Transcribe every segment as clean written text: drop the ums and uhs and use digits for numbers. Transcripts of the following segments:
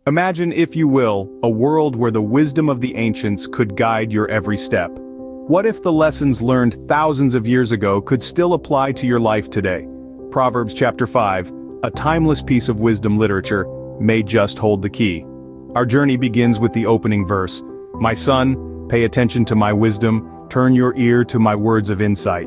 Imagine, if you will, a world where the wisdom of the ancients could guide your every step. What if the lessons learned thousands of years ago could still apply to your life today? Proverbs Chapter 5, a timeless piece of wisdom literature, may just hold the key. Our journey begins with the opening verse. My son, pay attention to my wisdom, turn your ear to my words of insight.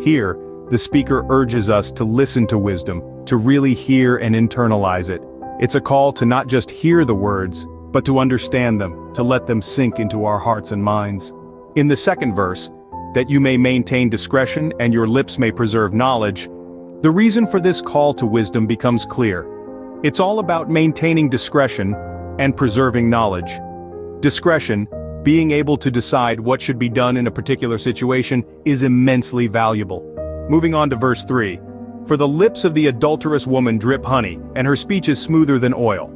Here, the speaker urges us to listen to wisdom, to really hear and internalize it. It's a call to not just hear the words, but to understand them, to let them sink into our hearts and minds. In the second verse, that you may maintain discretion and your lips may preserve knowledge, the reason for this call to wisdom becomes clear. It's all about maintaining discretion and preserving knowledge. Discretion, being able to decide what should be done in a particular situation, is immensely valuable. Moving on to verse 3. For the lips of the adulterous woman drip honey, and her speech is smoother than oil.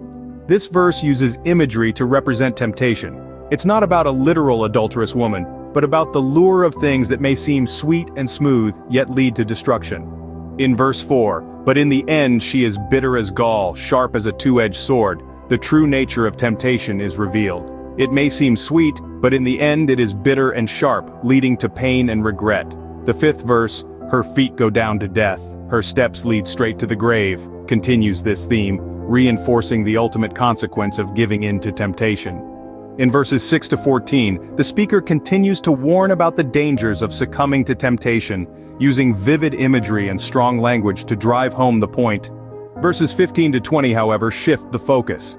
This verse uses imagery to represent temptation. It's not about a literal adulterous woman, but about the lure of things that may seem sweet and smooth, yet lead to destruction. In verse 4, but in the end she is bitter as gall, sharp as a two-edged sword. The true nature of temptation is revealed. It may seem sweet, but in the end it is bitter and sharp, leading to pain and regret. The fifth verse, her feet go down to death, her steps lead straight to the grave, continues this theme, reinforcing the ultimate consequence of giving in to temptation. In verses 6 to 14, the speaker continues to warn about the dangers of succumbing to temptation, using vivid imagery and strong language to drive home the point. Verses 15 to 20, however, shift the focus.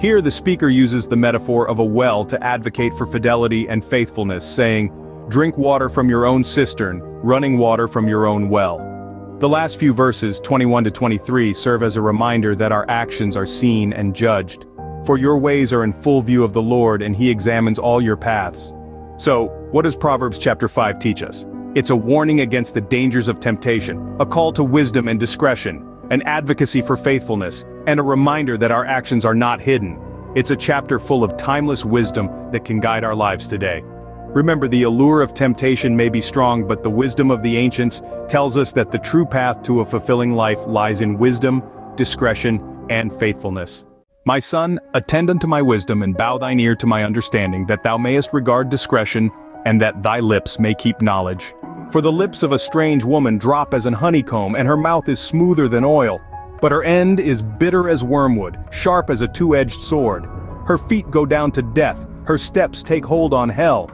Here the speaker uses the metaphor of a well to advocate for fidelity and faithfulness, saying, drink water from your own cistern, running water from your own well. The last few verses, 21 to 23, serve as a reminder that our actions are seen and judged. For your ways are in full view of the Lord, and He examines all your paths. So, what does Proverbs Chapter 5 teach us? It's a warning against the dangers of temptation, a call to wisdom and discretion, an advocacy for faithfulness, and a reminder that our actions are not hidden. It's a chapter full of timeless wisdom that can guide our lives today. Remember, the allure of temptation may be strong, but the wisdom of the ancients tells us that the true path to a fulfilling life lies in wisdom, discretion, and faithfulness. My son, attend unto my wisdom and bow thine ear to my understanding, that thou mayest regard discretion, and that thy lips may keep knowledge. For the lips of a strange woman drop as an honeycomb, and her mouth is smoother than oil. But her end is bitter as wormwood, sharp as a two-edged sword. Her feet go down to death, her steps take hold on hell.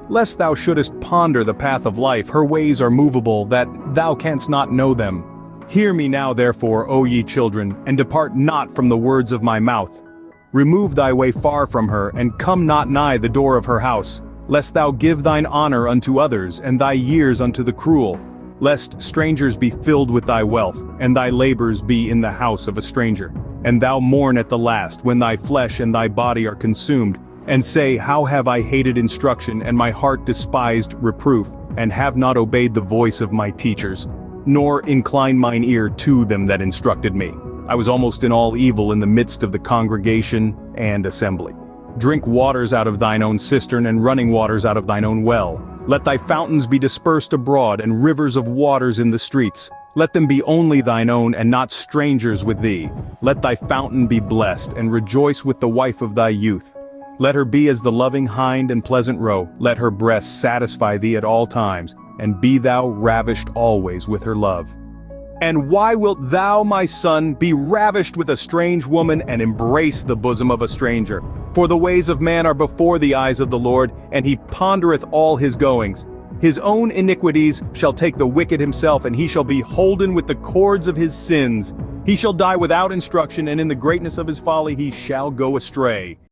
Lest thou shouldest ponder the path of life, her ways are movable, that thou canst not know them. Hear me now therefore, O ye children, and depart not from the words of my mouth. Remove thy way far from her, and come not nigh the door of her house, lest thou give thine honor unto others, and thy years unto the cruel. Lest strangers be filled with thy wealth, and thy labors be in the house of a stranger. And thou mourn at the last, when thy flesh and thy body are consumed, and say, how have I hated instruction, and my heart despised reproof, and have not obeyed the voice of my teachers, nor inclined mine ear to them that instructed me. I was almost in all evil in the midst of the congregation and assembly. Drink waters out of thine own cistern, and running waters out of thine own well. Let thy fountains be dispersed abroad, and rivers of waters in the streets. Let them be only thine own, and not strangers with thee. Let thy fountain be blessed, and rejoice with the wife of thy youth. Let her be as the loving hind and pleasant roe. Let her breast satisfy thee at all times, and be thou ravished always with her love. And why wilt thou, my son, be ravished with a strange woman, and embrace the bosom of a stranger? For the ways of man are before the eyes of the Lord, and he pondereth all his goings. His own iniquities shall take the wicked himself, and he shall be holden with the cords of his sins. He shall die without instruction, and in the greatness of his folly he shall go astray.